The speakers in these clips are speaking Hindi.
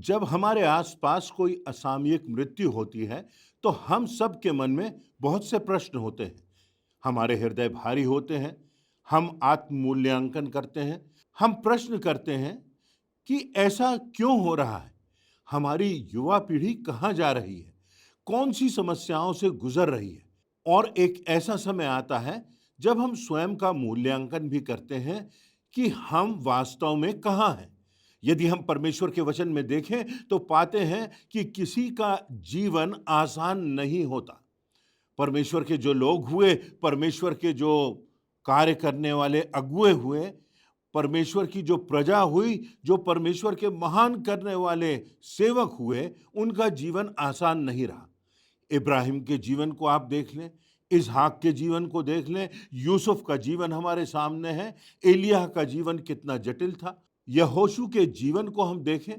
जब हमारे आसपास कोई असामयिक मृत्यु होती है तो हम सब के मन में बहुत से प्रश्न होते हैं। हमारे हृदय भारी होते हैं। हम आत्म मूल्यांकन करते हैं। हम प्रश्न करते हैं कि ऐसा क्यों हो रहा है। हमारी युवा पीढ़ी कहाँ जा रही है, कौन सी समस्याओं से गुजर रही है। और एक ऐसा समय आता है जब हम स्वयं का मूल्यांकन भी करते हैं कि हम वास्तव में कहाँ हैं। यदि हम परमेश्वर के वचन में देखें तो पाते हैं कि किसी का जीवन आसान नहीं होता। परमेश्वर के जो लोग हुए, परमेश्वर के जो कार्य करने वाले अगुए हुए, परमेश्वर की जो प्रजा हुई, जो परमेश्वर के महान करने वाले सेवक हुए, उनका जीवन आसान नहीं रहा। इब्राहिम के जीवन को आप देख लें, इसहाक के जीवन को देख लें, यूसुफ का जीवन हमारे सामने है, एलिय्याह का जीवन कितना जटिल था। यहोशू के जीवन को हम देखें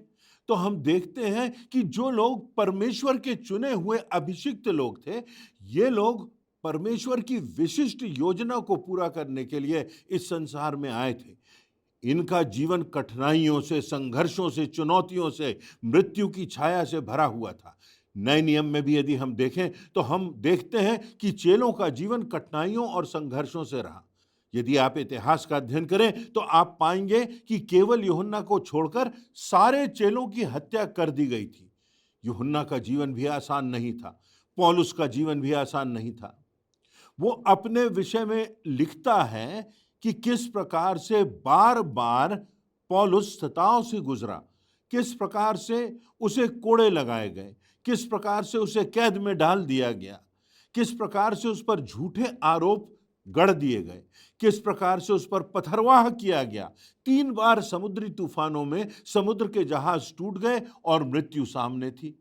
तो हम देखते हैं कि जो लोग परमेश्वर के चुने हुए अभिषिक्त लोग थे, ये लोग परमेश्वर की विशिष्ट योजना को पूरा करने के लिए इस संसार में आए थे। इनका जीवन कठिनाइयों से, संघर्षों से, चुनौतियों से, मृत्यु की छाया से भरा हुआ था। नए नियम में भी यदि हम देखें तो हम देखते हैं कि चेलों का जीवन कठिनाइयों और संघर्षों से रहा। यदि आप इतिहास का अध्ययन करें तो आप पाएंगे कि केवल यूहन्ना को छोड़कर सारे चेलों की हत्या कर दी गई थी। यूहन्ना का जीवन भी आसान नहीं था। पौलुस का जीवन भी आसान नहीं था। वो अपने विषय में लिखता है कि किस प्रकार से बार बार पौलुस सताव से गुजरा, किस प्रकार से उसे कोड़े लगाए गए, किस प्रकार से उसे कैद में डाल दिया गया, किस प्रकार से उस पर झूठे आरोप गढ़ दिए गए, किस प्रकार से उस पर पथरवाह किया गया। 3 बार समुद्री तूफानों में समुद्र के जहाज टूट गए और मृत्यु सामने थी।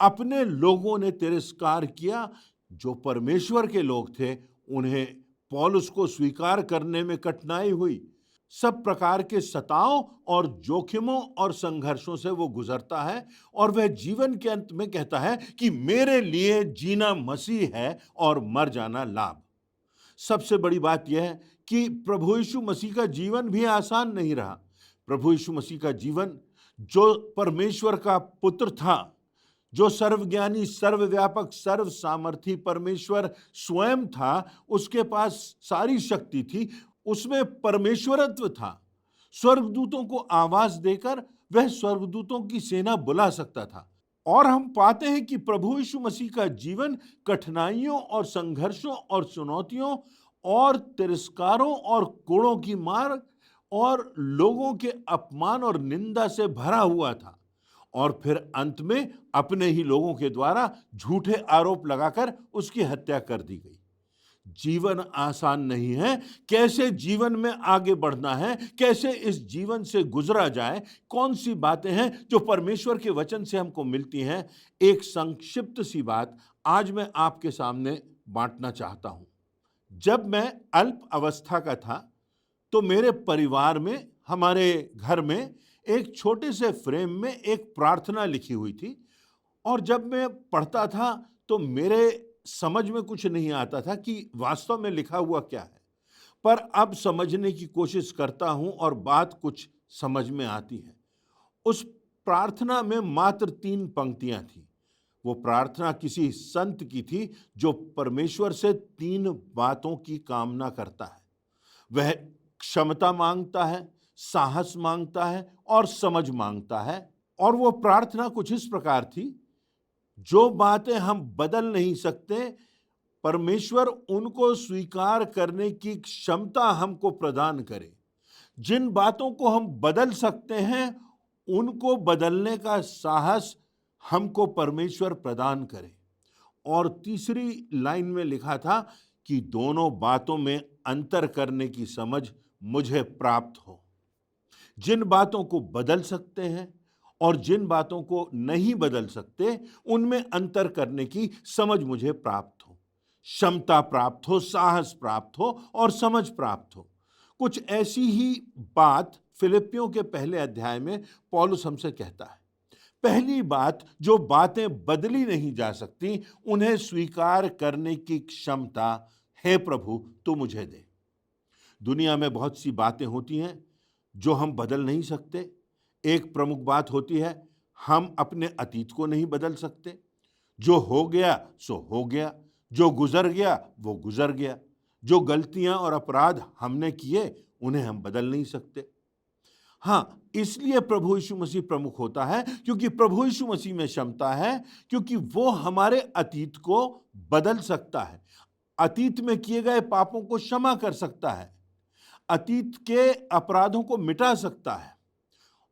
अपने लोगों ने तिरस्कार किया। जो परमेश्वर के लोग थे, उन्हें पौलुस को स्वीकार करने में कठिनाई हुई। सब प्रकार के सताव और जोखिमों और संघर्षों से वो गुजरता है और वह जीवन के अंत में कहता है कि मेरे लिए जीना मसीह है और मर जाना लाभ। सबसे बड़ी बात यह है कि प्रभु यीशु मसीह का जीवन भी आसान नहीं रहा। प्रभु यीशु मसीह का जीवन, जो परमेश्वर का पुत्र था, जो सर्वज्ञानी, सर्वव्यापक, सर्व सामर्थी परमेश्वर स्वयं था, उसके पास सारी शक्ति थी, उसमें परमेश्वरत्व था। स्वर्गदूतों को आवाज देकर वह स्वर्गदूतों की सेना बुला सकता था। और हम पाते हैं कि प्रभु यीशु मसीह का जीवन कठिनाइयों और संघर्षों और चुनौतियों और तिरस्कारों और कोड़ों की मार और लोगों के अपमान और निंदा से भरा हुआ था। और फिर अंत में अपने ही लोगों के द्वारा झूठे आरोप लगाकर उसकी हत्या कर दी गई। जीवन आसान नहीं है। कैसे जीवन में आगे बढ़ना है, कैसे इस जीवन से गुजरा जाए, कौन सी बातें हैं जो परमेश्वर के वचन से हमको मिलती हैं, एक संक्षिप्त सी बात आज मैं आपके सामने बांटना चाहता हूं। जब मैं अल्प अवस्था का था तो मेरे परिवार में, हमारे घर में एक छोटे से फ्रेम में एक प्रार्थना लिखी हुई थी। और जब मैं पढ़ता था तो मेरे समझ में कुछ नहीं आता था कि वास्तव में लिखा हुआ क्या है। पर अब समझने की कोशिश करता हूं और बात कुछ समझ में आती है। उस प्रार्थना में मात्र 3 पंक्तियां थी। वो प्रार्थना किसी संत की थी जो परमेश्वर से 3 बातों की कामना करता है। वह क्षमता मांगता है, साहस मांगता है और समझ मांगता है। और वो प्रार्थना कुछ इस प्रकार थी: जो बातें हम बदल नहीं सकते, परमेश्वर उनको स्वीकार करने की क्षमता हमको प्रदान करे। जिन बातों को हम बदल सकते हैं, उनको बदलने का साहस हमको परमेश्वर प्रदान करे। और तीसरी लाइन में लिखा था कि दोनों बातों में अंतर करने की समझ मुझे प्राप्त हो। जिन बातों को बदल सकते हैं और जिन बातों को नहीं बदल सकते, उनमें अंतर करने की समझ मुझे प्राप्त हो, क्षमता प्राप्त हो, साहस प्राप्त हो और समझ प्राप्त हो। कुछ ऐसी ही बात फिलिपियों के पहले अध्याय में पौलुस हमसे कहता है। पहली बात, जो बातें बदली नहीं जा सकती, उन्हें स्वीकार करने की क्षमता हे प्रभु तू मुझे दे। दुनिया में बहुत सी बातें होती हैं जो हम बदल नहीं सकते। एक प्रमुख बात होती है, हम अपने अतीत को नहीं बदल सकते। जो हो गया सो हो गया, जो गुजर गया वो गुजर गया। जो गलतियां और अपराध हमने किए उन्हें हम बदल नहीं सकते। हाँ, इसलिए प्रभु यीशु मसीह प्रमुख होता है, क्योंकि प्रभु यीशु मसीह में क्षमता है, क्योंकि वो हमारे अतीत को बदल सकता है, अतीत में किए गए पापों को क्षमा कर सकता है, अतीत के अपराधों को मिटा सकता है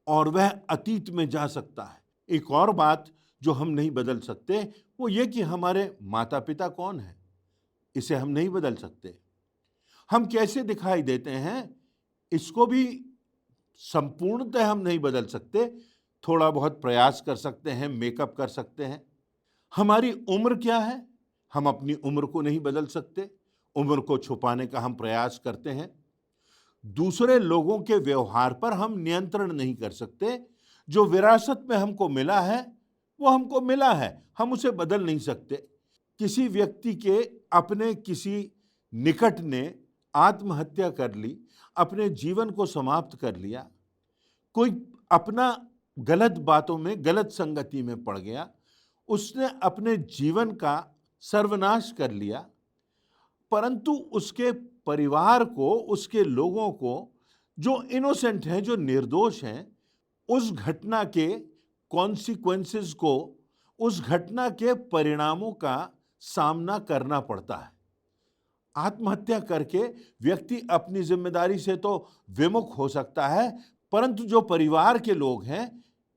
और वह अतीत में जा सकता है। एक और बात जो हम नहीं बदल सकते वो ये कि हमारे माता पिता कौन है, इसे हम नहीं बदल सकते। हम कैसे दिखाई देते हैं इसको भी संपूर्णतः हम नहीं बदल सकते। थोड़ा बहुत प्रयास कर सकते हैं, मेकअप कर सकते हैं। हमारी उम्र क्या है, हम अपनी उम्र को नहीं बदल सकते। उम्र को छुपाने का हम प्रयास करते हैं। दूसरे लोगों के व्यवहार पर हम नियंत्रण नहीं कर सकते। जो विरासत में हमको मिला है वो हमको मिला है, हम उसे बदल नहीं सकते। किसी व्यक्ति के अपने किसी निकट ने आत्महत्या कर ली, अपने जीवन को समाप्त कर लिया, कोई अपना गलत बातों में, गलत संगति में पड़ गया, उसने अपने जीवन का सर्वनाश कर लिया, परंतु उसके परिवार को, उसके लोगों को, जो इनोसेंट हैं, जो निर्दोष हैं, उस घटना के कॉन्सिक्वेंसेस को, उस घटना के परिणामों का सामना करना पड़ता है। आत्महत्या करके व्यक्ति अपनी जिम्मेदारी से तो विमुख हो सकता है, परंतु जो परिवार के लोग हैं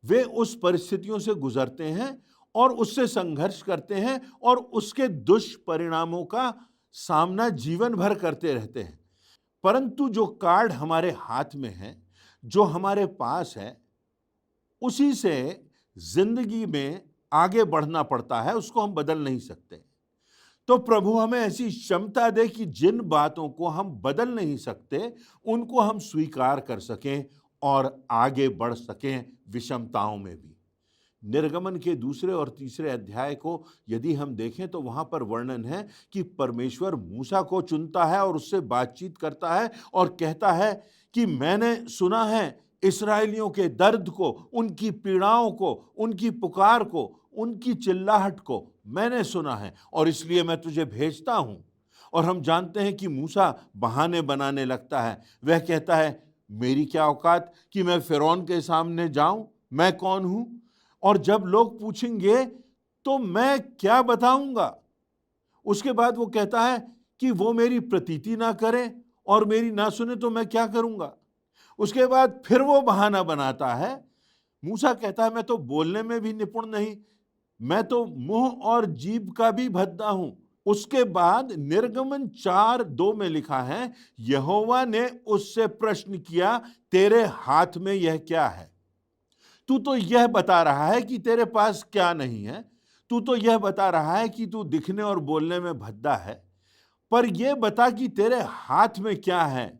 वे उस परिस्थितियों से गुजरते हैं और उससे संघर्ष करते हैं और उसके दुष्परिणामों का सामना जीवन भर करते रहते हैं। परंतु जो कार्ड हमारे हाथ में है, जो हमारे पास है, उसी से जिंदगी में आगे बढ़ना पड़ता है, उसको हम बदल नहीं सकते। तो प्रभु हमें ऐसी क्षमता दे कि जिन बातों को हम बदल नहीं सकते उनको हम स्वीकार कर सकें और आगे बढ़ सकें विषमताओं में भी। निर्गमन के दूसरे और तीसरे अध्याय को यदि हम देखें तो वहां पर वर्णन है कि परमेश्वर मूसा को चुनता है और उससे बातचीत करता है और कहता है कि मैंने सुना है इस्राएलियों के दर्द को, उनकी पीड़ाओं को, उनकी पुकार को, उनकी चिल्लाहट को मैंने सुना है और इसलिए मैं तुझे भेजता हूं। और हम जानते हैं कि मूसा बहाने बनाने लगता है। वह कहता है मेरी क्या औकात कि मैं फिरौन के सामने जाऊं, मैं कौन हूं, और जब लोग पूछेंगे तो मैं क्या बताऊंगा। उसके बाद वो कहता है कि वो मेरी प्रतीति ना करें और मेरी ना सुने तो मैं क्या करूंगा। उसके बाद फिर वो बहाना बनाता है। मूसा कहता है मैं तो बोलने में भी निपुण नहीं, मैं तो मुंह और जीभ का भी भद्दा हूं। उसके बाद निर्गमन 4:2 में लिखा है, यहोवा ने उससे प्रश्न किया तेरे हाथ में यह क्या है। तू तो यह बता रहा है कि तेरे पास क्या नहीं है, तू तो यह बता रहा है कि तू दिखने और बोलने में भद्दा है, पर यह बता कि तेरे हाथ में क्या है।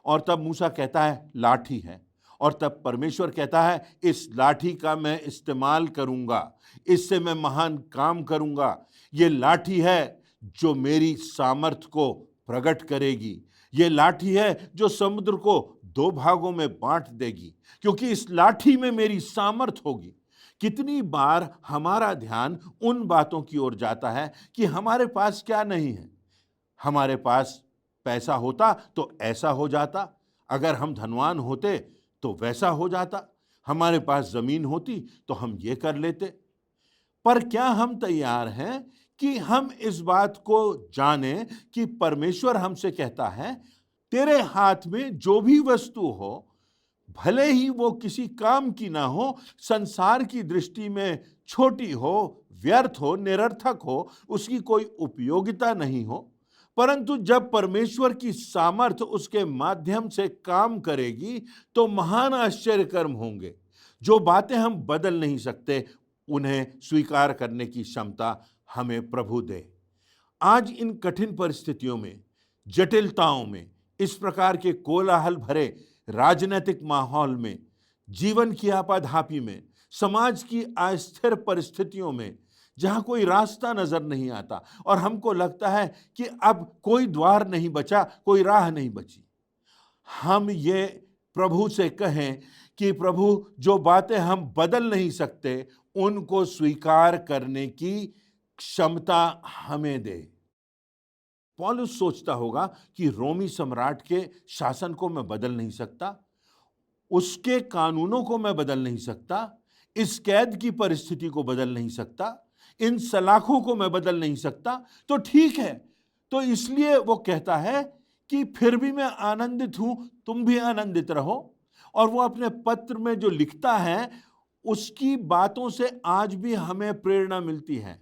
और तब मूसा कहता है लाठी है। और तब परमेश्वर कहता है इस लाठी का मैं इस्तेमाल करूंगा, इससे मैं महान काम करूंगा। ये लाठी है जो मेरी सामर्थ को प्रकट करेगी। ये लाठी है जो समुद्र को 2 भागों में बांट देगी, क्योंकि इस लाठी में मेरी सामर्थ होगी। कितनी बार हमारा ध्यान उन बातों की ओर जाता है कि हमारे पास क्या नहीं है। हमारे पास पैसा होता तो ऐसा हो जाता, अगर हम धनवान होते तो वैसा हो जाता, हमारे पास जमीन होती तो हम ये कर लेते। पर क्या हम तैयार हैं कि हम इस बात को जानें कि परमेश्वर हमसे कहता है तेरे हाथ में जो भी वस्तु हो, भले ही वो किसी काम की ना हो, संसार की दृष्टि में छोटी हो, व्यर्थ हो, निरर्थक हो, उसकी कोई उपयोगिता नहीं हो, परंतु जब परमेश्वर की सामर्थ उसके माध्यम से काम करेगी तो महान आश्चर्य कर्म होंगे। जो बातें हम बदल नहीं सकते उन्हें स्वीकार करने की क्षमता हमें प्रभु दे। आज इन कठिन परिस्थितियों में, जटिलताओं में, इस प्रकार के कोलाहल भरे राजनीतिक माहौल में, जीवन की आपाधापी में, समाज की अस्थिर परिस्थितियों में, जहां कोई रास्ता नजर नहीं आता और हमको लगता है कि अब कोई द्वार नहीं बचा, कोई राह नहीं बची, हम ये प्रभु से कहें कि प्रभु जो बातें हम बदल नहीं सकते उनको स्वीकार करने की क्षमता हमें दे। पौलुस सोचता होगा कि रोमी सम्राट के शासन को मैं बदल नहीं सकता, उसके कानूनों को मैं बदल नहीं सकता, इस कैद की परिस्थिति को बदल नहीं सकता, इन सलाखों को मैं बदल नहीं सकता, तो ठीक है। तो इसलिए वो कहता है कि फिर भी मैं आनंदित हूं, तुम भी आनंदित रहो। और वो अपने पत्र में जो लिखता है उसकी बातों से आज भी हमें प्रेरणा मिलती है।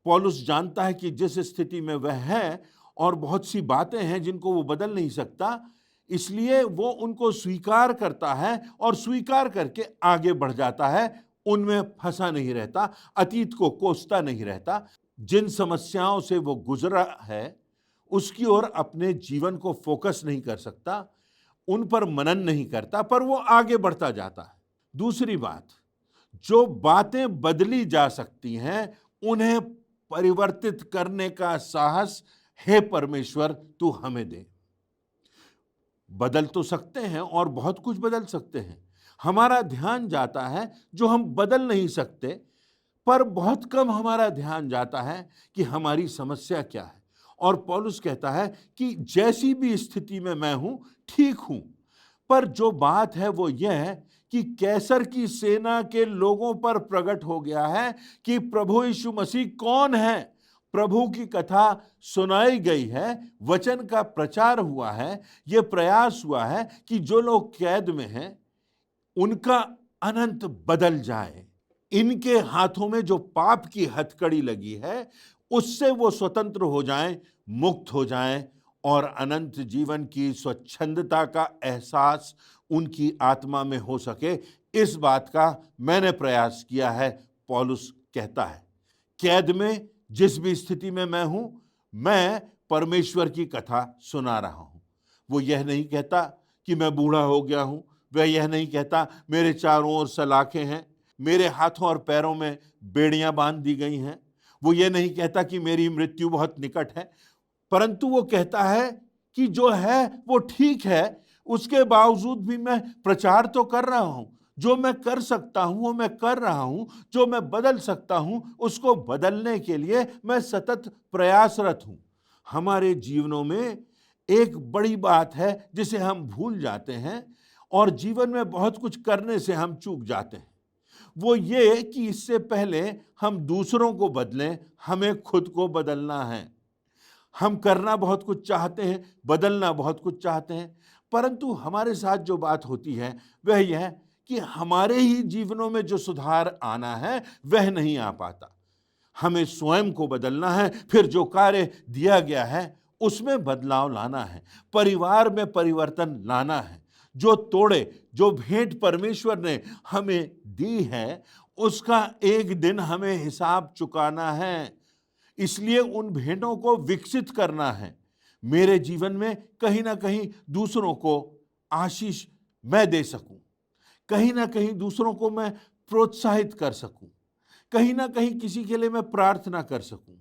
पौलुस जानता है कि जिस स्थिति में वह है और बहुत सी बातें हैं जिनको वो बदल नहीं सकता, इसलिए वो उनको स्वीकार करता है और स्वीकार करके आगे बढ़ जाता है, उनमें फंसा नहीं रहता, अतीत को कोसता नहीं रहता। जिन समस्याओं से वो गुजरा है उसकी ओर अपने जीवन को फोकस नहीं कर सकता, उन पर मनन नहीं करता, पर वो आगे बढ़ता जाता है। दूसरी बात, जो बातें बदली जा सकती हैं उन्हें परिवर्तित करने का साहस हे परमेश्वर तू हमें दे। बदल तो सकते हैं और बहुत कुछ बदल सकते हैं। हमारा ध्यान जाता है जो हम बदल नहीं सकते, पर बहुत कम हमारा ध्यान जाता है कि हमारी समस्या क्या है। और पौलुस कहता है कि जैसी भी स्थिति में मैं हूं ठीक हूं, पर जो बात है वो यह है कि कैसर की सेना के लोगों पर प्रकट हो गया है कि प्रभु यीशु मसीह कौन है। प्रभु की कथा सुनाई गई है, वचन का प्रचार हुआ है, यह प्रयास हुआ है कि जो लोग कैद में हैं उनका अनंत बदल जाए। इनके हाथों में जो पाप की हथकड़ी लगी है उससे वो स्वतंत्र हो जाएं, मुक्त हो जाएं और अनंत जीवन की स्वच्छंदता का एहसास उनकी आत्मा में हो सके। इस बात का मैंने प्रयास किया है, पौलुस कहता है। कैद में जिस भी स्थिति में मैं हूं, मैं परमेश्वर की कथा सुना रहा हूं। वो यह नहीं कहता कि मैं बूढ़ा हो गया हूं, वह यह नहीं कहता मेरे चारों ओर सलाखें हैं, मेरे हाथों और पैरों में बेड़ियां बांध दी गई हैं। वो ये नहीं कहता कि मेरी मृत्यु बहुत निकट है, परंतु वो कहता है कि जो है वो ठीक है, उसके बावजूद भी मैं प्रचार तो कर रहा हूं। जो मैं कर सकता हूं वो मैं कर रहा हूं, जो मैं बदल सकता हूं उसको बदलने के लिए मैं सतत प्रयासरत हूं। हमारे जीवनों में एक बड़ी बात है जिसे हम भूल जाते हैं और जीवन में बहुत कुछ करने से हम चूक जाते हैं। वो ये कि इससे पहले हम दूसरों को बदलें, हमें खुद को बदलना है। हम करना बहुत कुछ चाहते हैं, बदलना बहुत कुछ चाहते हैं, परंतु हमारे साथ जो बात होती है वह यह कि हमारे ही जीवनों में जो सुधार आना है वह नहीं आ पाता। हमें स्वयं को बदलना है, फिर जो कार्य दिया गया है उसमें बदलाव लाना है, परिवार में परिवर्तन लाना है। जो तोड़े, जो भेंट परमेश्वर ने हमें दी है उसका एक दिन हमें हिसाब चुकाना है। इसलिए उन भेंटों को विकसित करना है। मेरे जीवन में कहीं ना कहीं दूसरों को आशीष मैं दे सकूं, कहीं ना कहीं दूसरों को मैं प्रोत्साहित कर सकूं, कहीं ना कहीं किसी के लिए मैं प्रार्थना कर सकूं।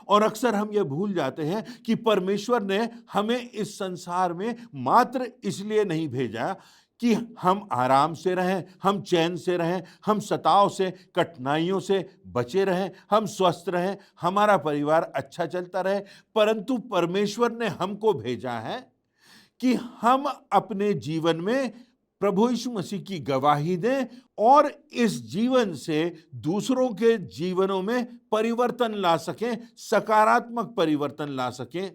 और अक्सर हम ये भूल जाते हैं कि परमेश्वर ने हमें इस संसार में मात्र इसलिए नहीं भेजा कि हम आराम से रहें, हम चैन से रहें, हम सताव से, कठिनाइयों से बचे रहें, हम स्वस्थ रहें, हमारा परिवार अच्छा चलता रहे, परंतु परमेश्वर ने हमको भेजा है कि हम अपने जीवन में प्रभु यीशु मसीह की गवाही दें और इस जीवन से दूसरों के जीवनों में परिवर्तन ला सकें, सकारात्मक परिवर्तन ला सकें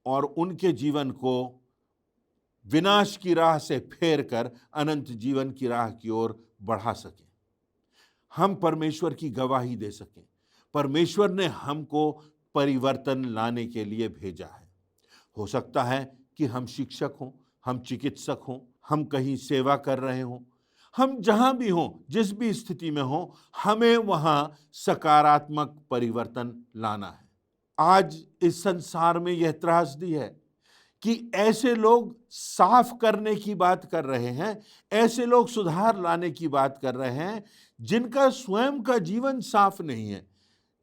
और उनके जीवन को विनाश की राह से फेर कर अनंत जीवन की राह की ओर बढ़ा सकें। हम परमेश्वर की गवाही दे सकें। परमेश्वर ने हमको परिवर्तन लाने के लिए भेजा है। हो सकता है कि हम शिक्षक हों, हम चिकित्सक हों, हम कहीं सेवा कर रहे हों, हम जहां भी हों, जिस भी स्थिति में हों, हमें वहां सकारात्मक परिवर्तन लाना है। आज इस संसार में यह त्रासदी है कि ऐसे लोग साफ करने की बात कर रहे हैं, ऐसे लोग सुधार लाने की बात कर रहे हैं जिनका स्वयं का जीवन साफ नहीं है,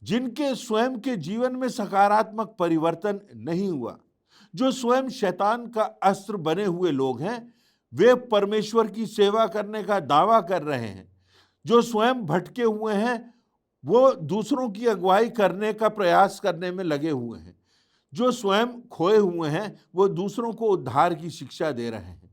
जिनके स्वयं के जीवन में सकारात्मक परिवर्तन नहीं हुआ, जो स्वयं शैतान का अस्त्र बने हुए लोग हैं। वे परमेश्वर की सेवा करने का दावा कर रहे हैं। जो स्वयं भटके हुए हैं वो दूसरों की अगुवाई करने का प्रयास करने में लगे हुए हैं। जो स्वयं खोए हुए हैं वो दूसरों को उद्धार की शिक्षा दे रहे हैं।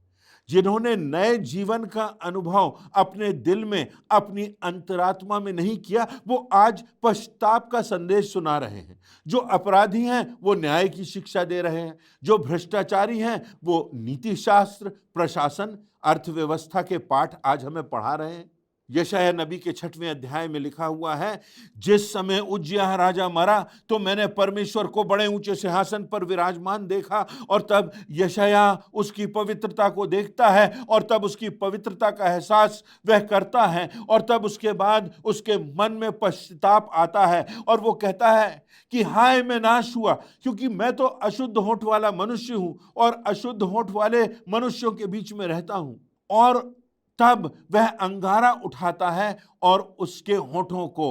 जिन्होंने नए जीवन का अनुभव अपने दिल में, अपनी अंतरात्मा में नहीं किया, वो आज पश्चाताप का संदेश सुना रहे हैं। जो अपराधी हैं वो न्याय की शिक्षा दे रहे हैं। जो भ्रष्टाचारी हैं वो नीति शास्त्र, प्रशासन, अर्थव्यवस्था के पाठ आज हमें पढ़ा रहे हैं। यशायाह नबी के 6वें अध्याय में लिखा हुआ है, जिस समय उज्जियाह राजा मरा तो मैंने परमेश्वर को बड़े ऊंचे सिंहासन पर विराजमान देखा, और तब यशायाह उसकी पवित्रता को देखता है और तब उसकी पवित्रता का एहसास वह करता है, और तब उसके बाद उसके मन में पश्चाताप आता है और वो कहता है कि हाय मैं नाश हुआ, क्योंकि मैं तो अशुद्ध होंठ वाला मनुष्य हूं और अशुद्ध होंठ वाले मनुष्यों के बीच में रहता हूं। और तब वह अंगारा उठाता है और उसके होठों को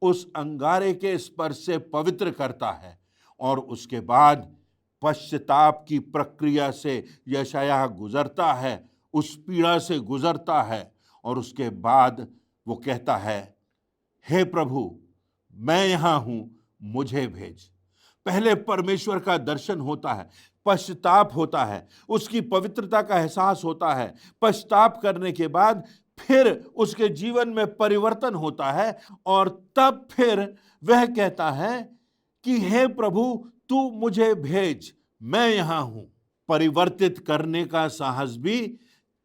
उस अंगारे के स्पर्श से पवित्र करता है, और उसके बाद पश्चाताप की प्रक्रिया से यशायाह गुजरता है, उस पीड़ा से गुजरता है, और उसके बाद वो कहता है, हे प्रभु मैं यहां हूं, मुझे भेज। पहले परमेश्वर का दर्शन होता है, पश्चाताप होता है, उसकी पवित्रता का एहसास होता है। पश्चाताप करने के बाद फिर उसके जीवन में परिवर्तन होता है, और तब फिर वह कहता है कि हे प्रभु तू मुझे भेज, मैं यहां हूं। परिवर्तित करने का साहस भी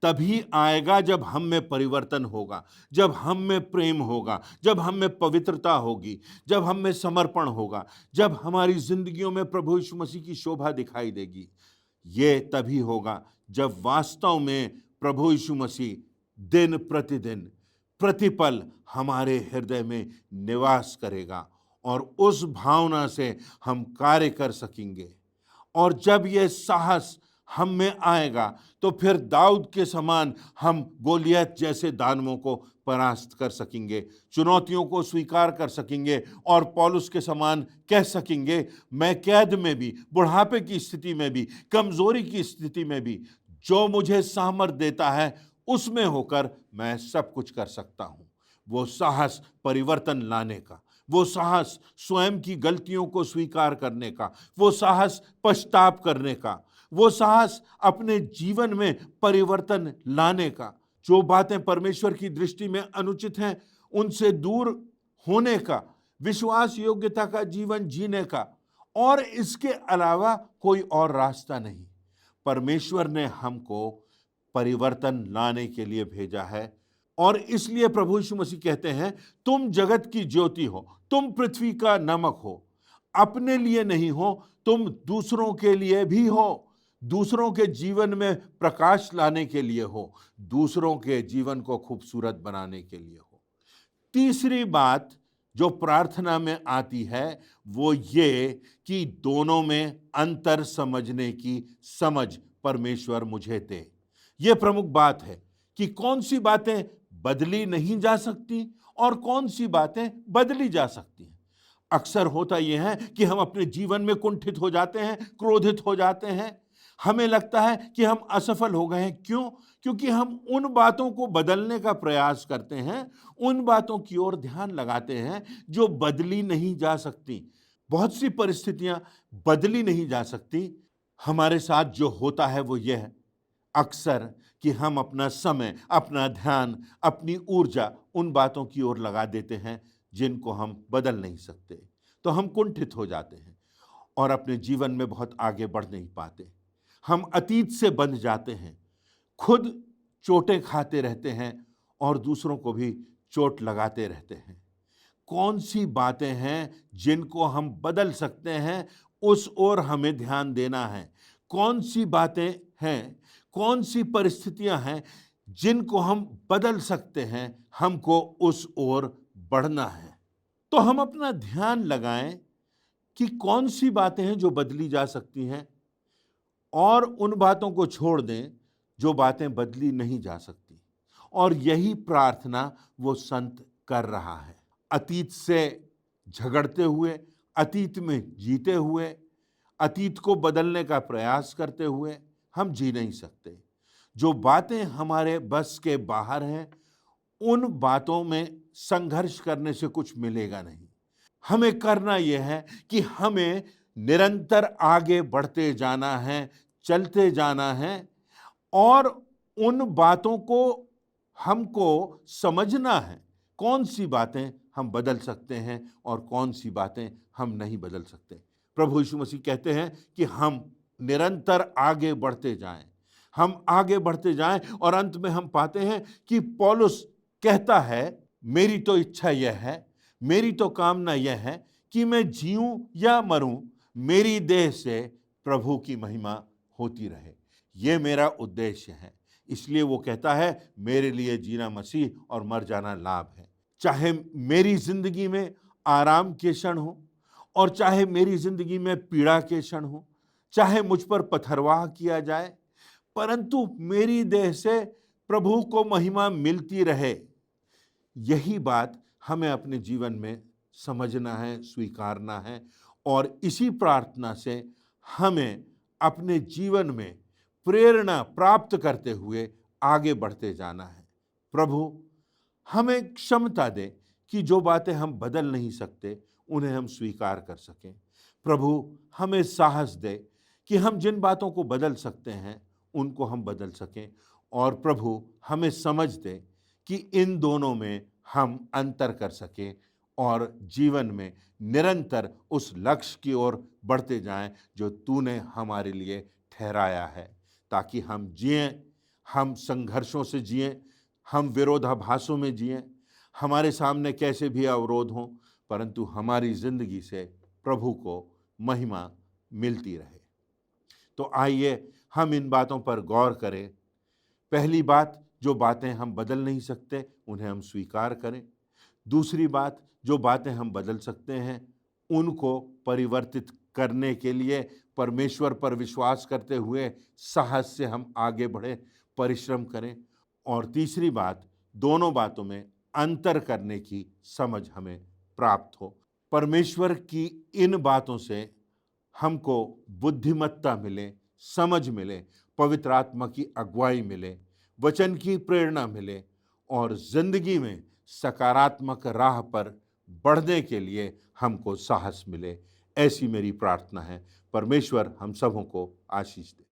तभी आएगा जब हम में परिवर्तन होगा, जब हम में प्रेम होगा, जब हम में पवित्रता होगी, जब हम में समर्पण होगा, जब हमारी जिंदगियों में प्रभु यीशु मसीह की शोभा दिखाई देगी। ये तभी होगा जब वास्तव में प्रभु यीशु मसीह दिन प्रतिदिन, प्रतिपल हमारे हृदय में निवास करेगा, और उस भावना से हम कार्य कर सकेंगे। और जब ये साहस हम में आएगा तो फिर दाऊद के समान हम गोलियत जैसे दानवों को परास्त कर सकेंगे, चुनौतियों को स्वीकार कर सकेंगे, और पौलुस के समान कह सकेंगे, मैं कैद में भी, बुढ़ापे की स्थिति में भी, कमजोरी की स्थिति में भी, जो मुझे सामर्थ देता है उसमें होकर मैं सब कुछ कर सकता हूं। वो साहस परिवर्तन लाने का, वो साहस स्वयं की गलतियों को स्वीकार करने का, वो साहस पश्चाताप करने का, वो साहस अपने जीवन में परिवर्तन लाने का, जो बातें परमेश्वर की दृष्टि में अनुचित हैं उनसे दूर होने का, विश्वास योग्यता का जीवन जीने का, और इसके अलावा कोई और रास्ता नहीं। परमेश्वर ने हमको परिवर्तन लाने के लिए भेजा है, और इसलिए प्रभु यीशु मसीह कहते हैं, तुम जगत की ज्योति हो, तुम पृथ्वी का नमक हो। अपने लिए नहीं हो, तुम दूसरों के लिए भी हो, दूसरों के जीवन में प्रकाश लाने के लिए हो, दूसरों के जीवन को खूबसूरत बनाने के लिए हो। तीसरी बात जो प्रार्थना में आती है वो ये कि दोनों में अंतर समझने की समझ परमेश्वर मुझे दे। ये प्रमुख बात है कि कौन सी बातें बदली नहीं जा सकती और कौन सी बातें बदली जा सकती हैं। अक्सर होता यह है कि हम अपने जीवन में कुंठित हो जाते हैं, क्रोधित हो जाते हैं, हमें लगता है कि हम असफल हो गए हैं। क्यों? क्योंकि हम उन बातों को बदलने का प्रयास करते हैं, उन बातों की ओर ध्यान लगाते हैं जो बदली नहीं जा सकती। बहुत सी परिस्थितियां बदली नहीं जा सकती। हमारे साथ जो होता है वो यह है अक्सर कि हम अपना समय, अपना ध्यान, अपनी ऊर्जा उन बातों की ओर लगा देते हैं जिनको हम बदल नहीं सकते। तो हम कुंठित हो जाते हैं और अपने जीवन में बहुत आगे बढ़ नहीं पाते। हम अतीत से बंध जाते हैं, खुद चोटें खाते रहते हैं और दूसरों को भी चोट लगाते रहते हैं। कौन सी बातें हैं जिनको हम बदल सकते हैं, उस ओर हमें ध्यान देना है। कौन सी बातें हैं, कौन सी परिस्थितियां हैं जिनको हम बदल सकते हैं, हमको उस ओर बढ़ना है। तो हम अपना ध्यान लगाएं कि कौन सी बातें हैं जो बदली जा सकती हैं, और उन बातों को छोड़ दें जो बातें बदली नहीं जा सकती। और यही प्रार्थना वो संत कर रहा है। अतीत से झगड़ते हुए, अतीत में जीते हुए, अतीत को बदलने का प्रयास करते हुए हम जी नहीं सकते। जो बातें हमारे बस के बाहर हैं, उन बातों में संघर्ष करने से कुछ मिलेगा नहीं। हमें करना यह है कि हमें निरंतर आगे बढ़ते जाना है, चलते जाना है और उन बातों को हमको समझना है, कौन-सी बातें हम बदल सकते हैं और कौन-सी बातें हम नहीं बदल सकते। प्रभु यीशु मसीह कहते हैं कि हम निरंतर आगे बढ़ते जाएँ। हम आगे बढ़ते जाएँ और अंत में हम पाते हैं कि पौलुस कहता है, मेरी तो इच्छा यह है, मेरी तो कामना यह है कि मैं जीऊँ या मरूँ, मेरी देह से प्रभु की महिमा होती रहे। ये मेरा उद्देश्य है। इसलिए वो कहता है, मेरे लिए जीना मसीह और मर जाना लाभ है। चाहे मेरी ज़िंदगी में आराम के क्षण हो और चाहे मेरी ज़िंदगी में पीड़ा के क्षण हो, चाहे मुझ पर पथरवाह किया जाए, परंतु मेरी देह से प्रभु को महिमा मिलती रहे। यही बात हमें अपने जीवन में समझना है, स्वीकारना है और इसी प्रार्थना से हमें अपने जीवन में प्रेरणा प्राप्त करते हुए आगे बढ़ते जाना है। प्रभु हमें क्षमता दे कि जो बातें हम बदल नहीं सकते, उन्हें हम स्वीकार कर सकें। प्रभु हमें साहस दे कि हम जिन बातों को बदल सकते हैं, उनको हम बदल सकें और प्रभु हमें समझ दे कि इन दोनों में हम अंतर कर सकें और जीवन में निरंतर उस लक्ष्य की ओर बढ़ते जाएं जो तूने हमारे लिए ठहराया है, ताकि हम जिएं, हम संघर्षों से जिएं, हम विरोधाभासों में जिएं, हमारे सामने कैसे भी अवरोध हों, परंतु हमारी जिंदगी से प्रभु को महिमा मिलती रहे। तो आइए हम इन बातों पर गौर करें। पहली बात, जो बातें हम बदल नहीं सकते उन्हें हम स्वीकार करें। दूसरी बात, जो बातें हम बदल सकते हैं उनको परिवर्तित करने के लिए परमेश्वर पर विश्वास करते हुए साहस से हम आगे बढ़ें, परिश्रम करें। और तीसरी बात, दोनों बातों में अंतर करने की समझ हमें प्राप्त हो। परमेश्वर की इन बातों से हमको बुद्धिमत्ता मिले, समझ मिले, पवित्र आत्मा की अगुवाई मिले, वचन की प्रेरणा मिले और जिंदगी में सकारात्मक राह पर बढ़ने के लिए हमको साहस मिले। ऐसी मेरी प्रार्थना है। परमेश्वर हम सबों को आशीष दे।